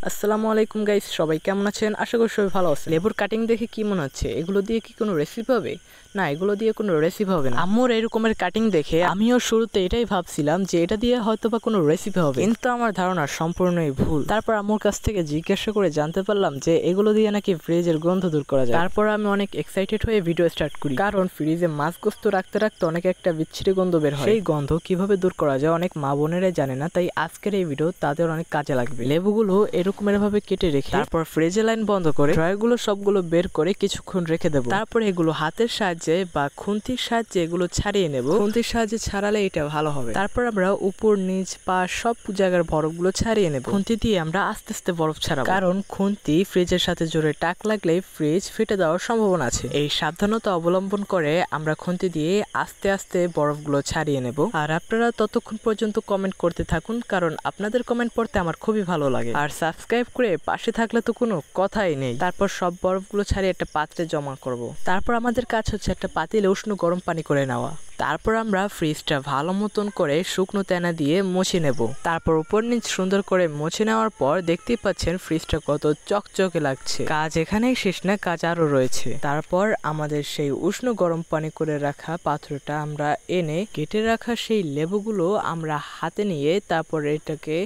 আসসালামু আলাইকুম গাইস, সবাই কেমন আছেন? আশা করি সবাই ভালো আছেন। লেবুর কাটিং দেখে কি মনে হচ্ছে এগুলো দিয়ে কি কোনো রেসিপি হবে? না, এগুলো দিয়ে কোনো রেসিপি হবে না। আম্মুর এরকমের কাটিং দেখে আমিও শুরুতে এটাই ভাবছিলাম যে এটা দিয়ে হয়তো বা কোনো রেসিপি হবে, কিন্তু আমার ধারণা সম্পূর্ণই ভুল। তারপর আম্মুর কাছ থেকে জিজ্ঞাসা করে জানতে পারলাম যে এগুলো দিয়ে নাকি ফ্রিজের গন্ধ দূর করা যায়। তারপর আমি অনেক এক্সাইটেড হয়ে ভিডিও স্টার্ট করি, কারণ ফ্রিজে মাছ গোস্ত রাখতে রাখতে অনেক একটা বিচ্ছিরি গন্ধ বের হয়। সেই গন্ধ কিভাবে দূর করা যায় অনেক মা বোনেরাই জানে না, তাই আজকের এই ভিডিও তাদের অনেক কাজে লাগবে। লেবুগুলো এরকমের ভাবে কেটে রেখে তারপর ফ্রিজে লাইন বন্ধ করে ড্রয়ারগুলো সবগুলো বের করে কিছুক্ষণ রেখে দেবো। তারপর এগুলো হাতের সাহায্যে বা খুন্তির সাহায্যে এগুলো ছাড়িয়ে নেব। খুন্তির সাহায্যে ছাড়ালে এটা ভালো হবে। তারপর আমরা উপর নিচ পা সব জায়গার বরফগুলো ছাড়িয়ে নেব। খুন্তি দিয়ে আমরা আস্তে আস্তে বরফ ছাড়াবো, কারণ খুন্তি ফ্রিজের সাথে জোরে টাক লাগলে ফ্রিজ ফেটে যাওয়ার সম্ভাবনা আছে। এই সাবধানতা অবলম্বন করে আমরা খুন্তি দিয়ে আস্তে আস্তে বরফগুলো ছাড়িয়ে নেব। আর আপনারা ততক্ষণ পর্যন্ত কমেন্ট করতে থাকুন, কারণ আপনাদের কমেন্ট পড়তে আমার খুবই ভালো লাগে। আর সাবস্ক্রাইব করে পাশে থাকলে তো কোনো কথাই নেই। তারপর সব বরফগুলো ছাড়িয়ে একটা পাত্রে জমা করব। তারপর আমাদের কাজ হচ্ছে একটা পাতিলে উষ্ণ গরম পানি করে নেওয়া। তারপর আমরা ফ্রিজটা ভালো মতন করে শুকনো তেনা দিয়ে মুছে নেব। তারপর উপর নিচ সুন্দর করে মুছে নেওয়ার পর দেখতেই পাচ্ছেন ফ্রিজটা কত চকচকে লাগছে। কাজ এখানেই শেষ না, কাজ আরো রয়েছে। তারপর আমাদের সেই উষ্ণ গরম পানি করে রাখা পাত্রটা আমরা এনে কেটে রাখা সেই লেবুগুলো আমরা হাতে নিয়ে তারপর এটাকে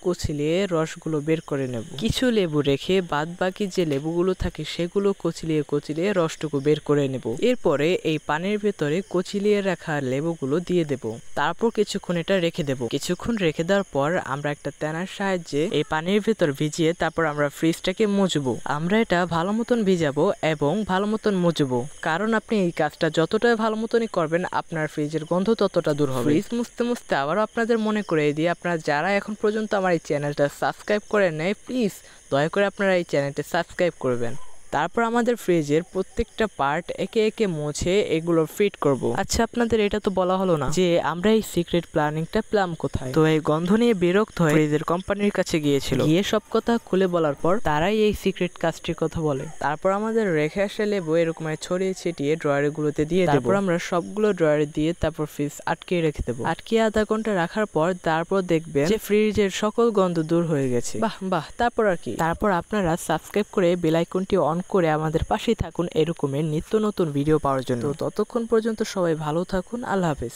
কচলিয়ে রসগুলো বের করে নেব। কিছু লেবু রেখে বাদ বাকি যে লেবুগুলো থাকে সেগুলো কচলিয়ে রসটুকু বের করে নেব। এরপরে এই পানির ভেতরে কচলিয়ে রাখা লেবুগুলো দিয়ে দেব। তারপর কিছুক্ষণ এটা রেখে দেব। কিছুক্ষণ রেখে দেওয়ার পর আমরা একটা তেনার সাহায্যে এই পানির ভেতর ভিজিয়ে তারপর আমরা ফ্রিজটাকে মুছবো। আমরা এটা ভালো মতন ভিজাবো এবং ভালো মতন মুছবো, কারণ আপনি এই কাজটা যতটা ভালো মতনই করবেন আপনার ফ্রিজের গন্ধ ততটা দূর হবে। ফ্রিজ মুছতে মুছতে আবারও আপনাদের মনে করে দিয়ে, আপনারা যারা এখন পর্যন্ত আমার এই চ্যানেলটা সাবস্ক্রাইব করেন নাই, প্লিজ দয়া করে আপনারা এই চ্যানেলটা সাবস্ক্রাইব করবেন। তারপর আমাদের ফ্রিজের প্রত্যেকটা পার্ট একে একে মুছে এগুলো ফিট করব। আচ্ছা, আপনাদের এটা তো বলা হলো না যে আমরা এই সিক্রেট প্ল্যানিংটা প্ল্যান কোথায়। তো এই গন্ধ নিয়ে বিরক্ত হয়ে ফ্রিজের কোম্পানির কাছে গিয়ে সব কথা খুলে বলার পর তারাই এই সিক্রেট কাজটির কথা বলে। তারপর আমাদের রেখে আসা লেবু এরকম ছড়িয়ে ছিটিয়ে ড্রয়ারগুলোতে দিয়ে দেব। তারপর আমরা সবগুলো ড্রয়ারে দিয়ে তারপর ফ্রিজ আটকিয়ে রেখে দেবো। আটকিয়ে আধা ঘন্টা রাখার পর তারপর দেখবেন যে ফ্রিজের সকল গন্ধ দূর হয়ে গেছে। বাহ বাহ। তারপর আর কি, তারপর আপনারা সাবস্ক্রাইব করে বেল আইকনটি অন করে আমাদের পাশেই থাকুন এরকমের নিত্য নতুন ভিডিও পাওয়ার জন্য। তো ততক্ষণ পর্যন্ত সবাই ভালো থাকুন। আল্লাহ হাফেজ।